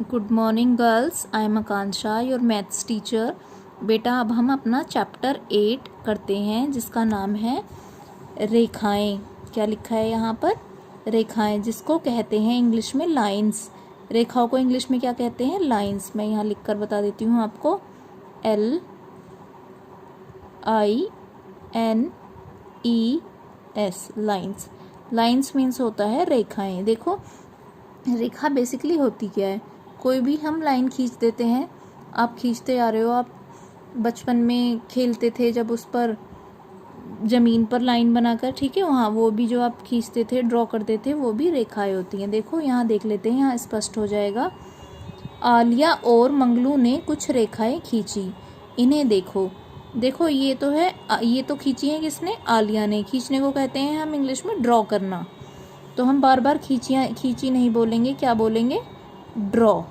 Good morning girls, I am Akanksha, your maths teacher. बेटा, अब हम अपना चैप्टर 8 करते हैं जिसका नाम है रेखाएं। क्या लिखा है यहाँ पर? रेखाएं, जिसको कहते हैं इंग्लिश में लाइंस। रेखाओं को इंग्लिश में क्या कहते हैं? लाइंस। मैं यहाँ लिख कर बता देती हूँ आपको। LINES, lines. लाइंस मीन्स होता है रेखाएं। देखो, रेखा बेसिकली होती क्या है? कोई भी हम लाइन खींच देते हैं। आप खींचते आ रहे हो, आप बचपन में खेलते थे जब उस पर ज़मीन पर लाइन बनाकर, ठीक है, वहाँ वो भी जो आप खींचते थे, ड्रॉ करते थे, वो भी रेखाएं होती हैं। देखो यहाँ देख लेते हैं, यहाँ स्पष्ट हो जाएगा। आलिया और मंगलू ने कुछ रेखाएं खींची, इन्हें देखो। देखो ये तो है, ये तो खींची है किसने? आलिया ने। खींचने को कहते हैं हम इंग्लिश में ड्रॉ करना। तो हम बार बार खींची नहीं बोलेंगे, क्या बोलेंगे? ड्रॉ।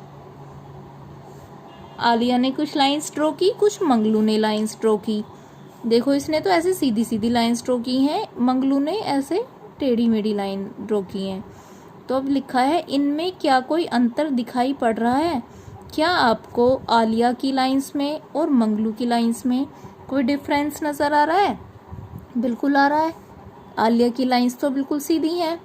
आलिया ने कुछ लाइंस ड्रॉ की, कुछ मंगलू ने लाइंस ड्रॉ की। देखो, इसने तो ऐसे सीधी सीधी लाइंस ड्रॉ की हैं, मंगलू ने ऐसे टेढ़ी मेढ़ी लाइन ड्रॉ की हैं। तो अब लिखा है, इनमें क्या कोई अंतर दिखाई पड़ रहा है? क्या आपको आलिया की लाइंस में और मंगलू की लाइंस में कोई डिफरेंस नज़र आ रहा है? बिल्कुल आ रहा है। आलिया की लाइंस तो बिल्कुल सीधी हैं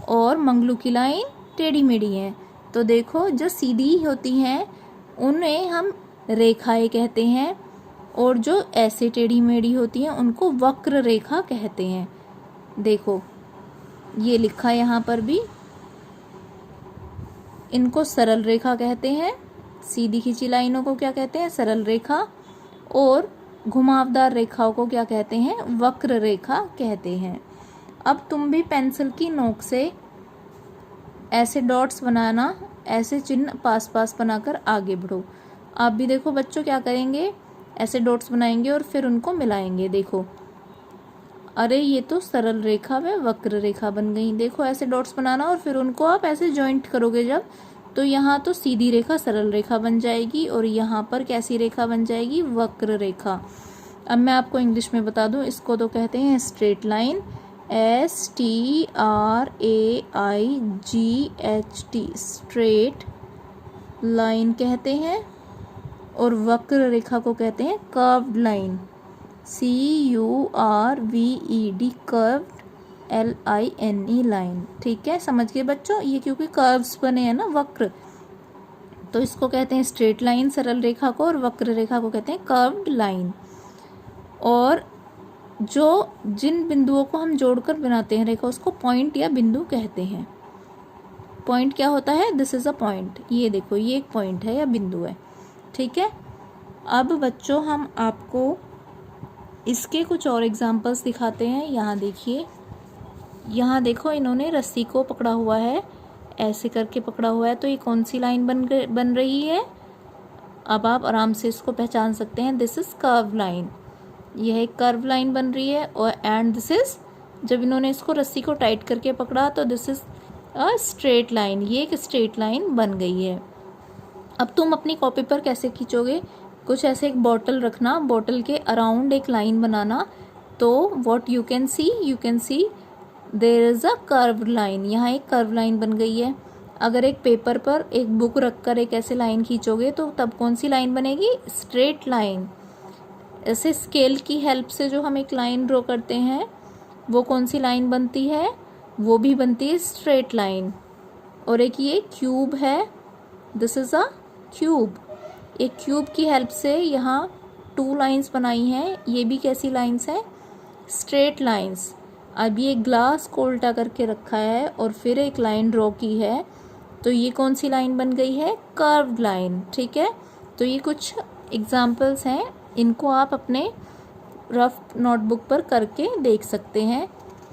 और मंगलू की लाइन टेढ़ी मेढ़ी है। तो देखो, जो सीधी होती हैं उन्हें हम रेखाएं कहते हैं, और जो ऐसे टेढ़ी मेढ़ी होती हैं उनको वक्र रेखा कहते हैं। देखो ये लिखा है यहाँ पर भी। इनको सरल रेखा कहते हैं। सीधी खींची लाइनों को क्या कहते हैं? सरल रेखा। और घुमावदार रेखाओं को क्या कहते हैं? वक्र रेखा कहते हैं। अब तुम भी पेंसिल की नोक से ऐसे डॉट्स बनाना, ऐसे चिन्ह पास पास बनाकर आगे बढ़ो। आप भी देखो बच्चों क्या करेंगे, ऐसे डॉट्स बनाएंगे और फिर उनको मिलाएंगे। देखो, अरे ये तो सरल रेखा व वक्र रेखा बन गई। देखो ऐसे डॉट्स बनाना और फिर उनको आप ऐसे जॉइंट करोगे जब, तो यहाँ तो सीधी रेखा सरल रेखा बन जाएगी और यहाँ पर कैसी रेखा बन जाएगी? वक्र रेखा। अब मैं आपको इंग्लिश में बता दूँ, इसको तो कहते हैं straight line, STRAIGHT, straight line कहते हैं। और वक्र रेखा को कहते हैं curved line, CURVED, curved, LINE, line. ठीक है, समझ गए बच्चों? ये क्योंकि कर्व्स बने हैं ना, वक्र, तो इसको कहते हैं स्ट्रेट लाइन, सरल रेखा को, और वक्र रेखा को कहते हैं कर्व्ड लाइन। और जो जिन बिंदुओं को हम जोड़कर बनाते हैं रेखा, उसको पॉइंट या बिंदु कहते हैं। पॉइंट क्या होता है? This is a point. ये देखो, ये एक पॉइंट है या बिंदु है। ठीक है, अब बच्चों हम आपको इसके कुछ और एग्जाम्पल्स दिखाते हैं। यहाँ देखिए, यहाँ देखो, इन्होंने रस्सी को पकड़ा हुआ है, ऐसे करके पकड़ा हुआ है। तो ये कौन सी लाइन बन रही है? अब आप आराम से इसको पहचान सकते हैं। दिस इज कर्व लाइन, यह एक कर्व लाइन बन रही है। और एंड दिस इज, जब इन्होंने इसको रस्सी को टाइट करके पकड़ा तो this is a straight line, ये एक स्ट्रेट लाइन बन गई है। अब तुम अपनी कॉपी पर कैसे खींचोगे? कुछ ऐसे एक बॉटल रखना, बॉटल के अराउंड एक लाइन बनाना। तो what you can see there is a curved line, यहाँ एक कर्व लाइन बन गई है। अगर एक पेपर पर एक बुक रखकर एक ऐसे लाइन खींचोगे तो तब कौन सी लाइन बनेगी? Straight line. ऐसे स्केल की हेल्प से जो हम एक लाइन ड्रॉ करते हैं, वो कौन सी लाइन बनती है? वो भी बनती है स्ट्रेट लाइन। और एक ये क्यूब है, दिस इज अ क्यूब। एक क्यूब की हेल्प से यहाँ 2 लाइंस बनाई हैं, ये भी कैसी लाइंस हैं? Straight lines. अब ये ग्लास को उल्टा करके रखा है और फिर एक लाइन ड्रॉ की है, तो ये कौन सी लाइन बन गई है? Curved line. ठीक है, तो ये कुछ एग्जाम्पल्स हैं, इनको आप अपने रफ नोटबुक पर करके देख सकते हैं।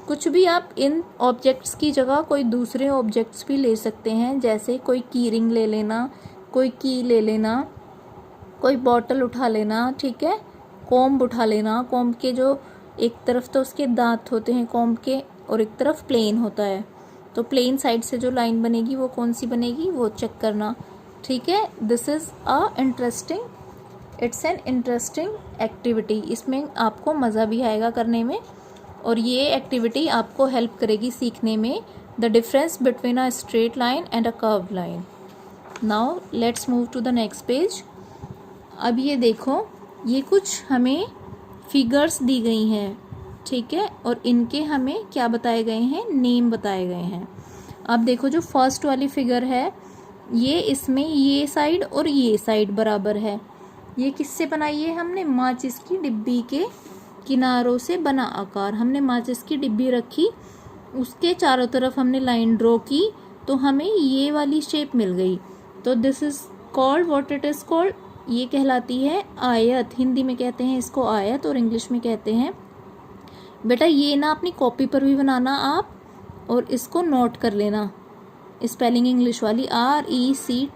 कुछ भी आप इन ऑब्जेक्ट्स की जगह कोई दूसरे ऑब्जेक्ट्स भी ले सकते हैं, जैसे कोई की रिंग ले लेना, कोई की ले लेना, कोई बॉटल उठा लेना, ठीक है, कॉम्ब उठा लेना। कॉम्ब के जो एक तरफ तो उसके दांत होते हैं कॉम्ब के, और एक तरफ प्लेन होता है, तो प्लेन साइड से जो लाइन बनेगी वो कौन सी बनेगी, वो चेक करना। ठीक है, this is it's an interesting activity. इसमें आपको मज़ा भी आएगा करने में, और ये एक्टिविटी आपको हेल्प करेगी सीखने में the difference between a straight line and a curved line. Now let's move to the next page. अब ये देखो, ये कुछ हमें फिगर्स दी गई हैं, ठीक है, और इनके हमें क्या बताए गए हैं, नेम बताए गए हैं। अब देखो जो फर्स्ट वाली फिगर है, ये इसमें ये साइड और ये साइड बराबर है। ये किससे बनाई है हमने, माचिस की डिब्बी के किनारों से बना आकार। हमने माचिस की डिब्बी रखी, उसके चारों तरफ हमने लाइन ड्रॉ की, तो हमें ये वाली शेप मिल गई। तो this is called, what it is called, ये कहलाती है आयत। हिंदी में कहते हैं इसको आयत और इंग्लिश में कहते हैं। बेटा ये ना अपनी कॉपी पर भी बनाना आप, और इसको नोट कर लेना, स्पेलिंग इंग्लिश वाली, RECTANGLE,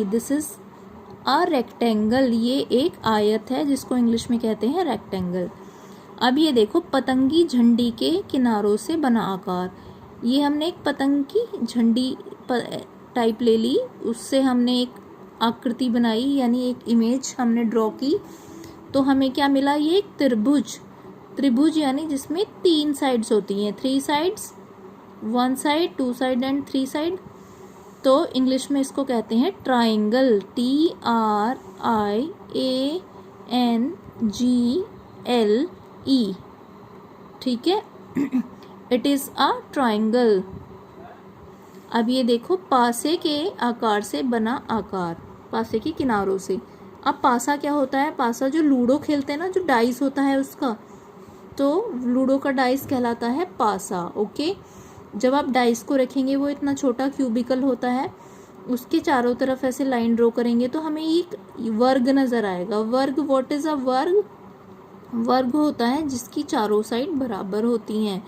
this is a rectangle. ये एक आयत है जिसको इंग्लिश में कहते हैं रेक्टेंगल। अब ये देखो, पतंगी झंडी के किनारों से बना आकार। ये हमने एक पतंग की झंडी टाइप ले ली, उससे हमने एक आकृति बनाई, यानी एक इमेज हमने ड्रॉ की, तो हमें क्या मिला, ये एक त्रिभुज। त्रिभुज यानी जिसमें 3 साइड्स होती हैं, 3 sides, 1 side, 2 side and 3 side. तो इंग्लिश में इसको कहते हैं ट्राइंगल, TRIANGLE, ठीक है, इट इज अ ट्राइंगल। अब ये देखो, पासे के आकार से बना आकार, पासे के किनारों से। अब पासा क्या होता है, पासा जो लूडो खेलते हैं ना, जो डाइस होता है उसका, तो लूडो का डाइस कहलाता है पासा। ओके, जब आप डाइस को रखेंगे, वो इतना छोटा क्यूबिकल होता है, उसके चारों तरफ ऐसे लाइन ड्रॉ करेंगे तो हमें एक वर्ग नजर आएगा। वर्ग, व्हाट इज अ वर्ग, वर्ग होता है जिसकी चारों साइड बराबर होती हैं।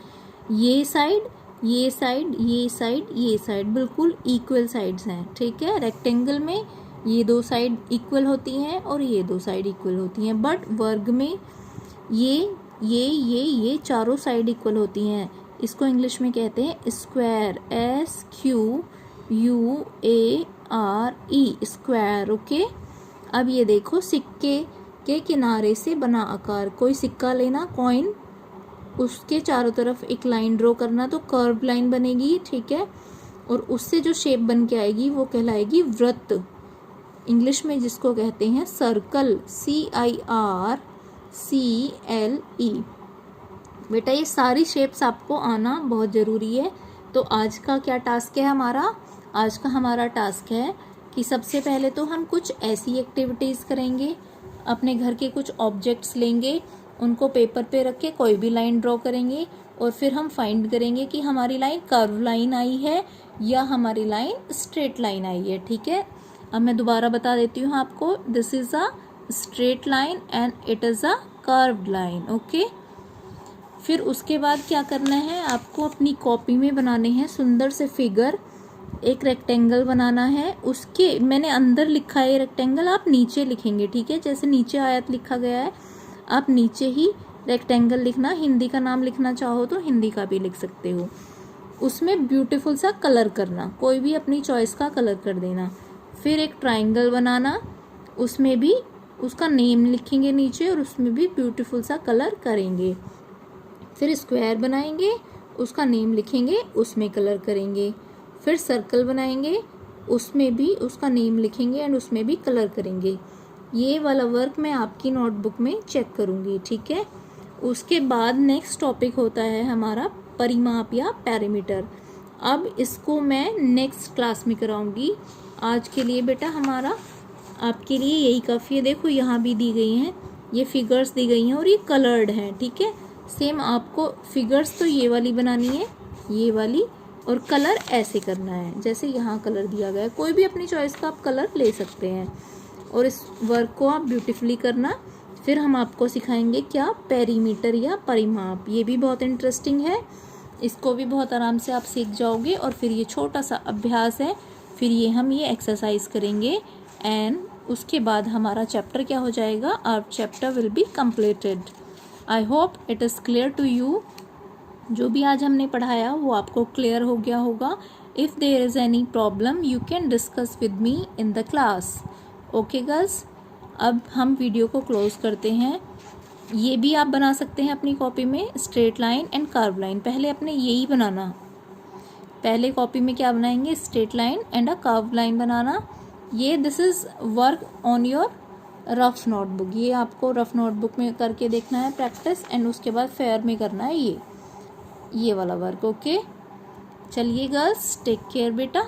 ये साइड, ये साइड, ये साइड, ये साइड बिल्कुल इक्वल साइड्स हैं, ठीक है। रेक्टेंगल में ये 2 साइड इक्वल होती हैं और ये 2 साइड इक्वल होती हैं, बट वर्ग में ये चारों साइड इक्वल होती हैं। इसको इंग्लिश में कहते हैं स्क्वायर, SQUARE, स्क्वायर। ओके, अब ये देखो, सिक्के के किनारे से बना आकार। कोई सिक्का लेना, कॉइन, उसके चारों तरफ एक लाइन ड्रॉ करना, तो कर्व लाइन बनेगी, ठीक है, और उससे जो शेप बन के आएगी वो कहलाएगी वृत्त। इंग्लिश में जिसको कहते हैं सर्कल, CIRCLE। बेटा ये सारी शेप्स आपको आना बहुत ज़रूरी है। तो आज का क्या टास्क है हमारा, आज का हमारा टास्क है कि सबसे पहले तो हम कुछ ऐसी एक्टिविटीज़ करेंगे, अपने घर के कुछ ऑब्जेक्ट्स लेंगे, उनको पेपर पे रख के कोई भी लाइन ड्रॉ करेंगे, और फिर हम फाइंड करेंगे कि हमारी लाइन कर्व लाइन आई है या हमारी लाइन स्ट्रेट लाइन आई है, ठीक है। अब मैं दोबारा बता देती हूँ आपको, this is a straight line and it is a curved line. Okay, फिर उसके बाद क्या करना है, आपको अपनी कॉपी में बनाने हैं सुंदर से फिगर। एक रेक्टेंगल बनाना है, उसके मैंने अंदर लिखा है रेक्टेंगल, आप नीचे लिखेंगे, ठीक है। जैसे नीचे आयत लिखा गया है, आप नीचे ही रेक्टेंगल लिखना। हिंदी का नाम लिखना चाहो तो हिंदी का भी लिख सकते हो। उसमें ब्यूटीफुल सा कलर करना, कोई भी अपनी चॉइस का कलर कर देना। फिर एक ट्राइंगल बनाना, उसमें भी उसका नेम लिखेंगे नीचे और उसमें भी ब्यूटीफुल सा कलर करेंगे। फिर स्क्वायर बनाएंगे, उसका नेम लिखेंगे, उसमें कलर करेंगे। फिर सर्कल बनाएंगे, उसमें भी उसका नेम लिखेंगे एंड उसमें भी कलर करेंगे। ये वाला वर्क मैं आपकी नोटबुक में चेक करूँगी, ठीक है। उसके बाद नेक्स्ट टॉपिक होता है हमारा परिमाप या पैरामीटर। अब इसको मैं नेक्स्ट क्लास में कराऊंगी। आज के लिए बेटा हमारा आपके लिए यही काफ़ी है। देखो यहाँ भी दी गई हैं, ये फिगर्स दी गई हैं और ये कलर्ड हैं, ठीक है। सेम आपको फिगर्स तो ये वाली बनानी है, ये वाली, और कलर ऐसे करना है जैसे यहाँ कलर दिया गया है। कोई भी अपनी चॉइस का आप कलर ले सकते हैं और इस वर्क को आप ब्यूटीफुली करना। फिर हम आपको सिखाएंगे क्या, पेरीमीटर या परिमाप। ये भी बहुत इंटरेस्टिंग है, इसको भी बहुत आराम से आप सीख जाओगे। और फिर ये छोटा सा अभ्यास है, फिर ये हम ये एक्सरसाइज करेंगे एंड उसके बाद हमारा चैप्टर क्या हो जाएगा, our chapter will be completed. I hope it is clear to you. जो भी आज हमने पढ़ाया वो आपको क्लियर हो गया होगा। If there is any problem you can discuss with me in the class. Okay girls, अब हम वीडियो को क्लोज करते हैं। ये भी आप बना सकते हैं अपनी कॉपी में, straight line and curve line. पहले अपने यही बनाना, पहले कॉपी में क्या बनाएंगे, straight line and uh curve line बनाना। ये this is work on your rough notebook, ये आपको रफ नोटबुक में करके देखना है प्रैक्टिस, एंड उसके बाद फेयर में करना है ये वाला वर्क। ओके, चलिए गर्ल्स, टेक केयर बेटा।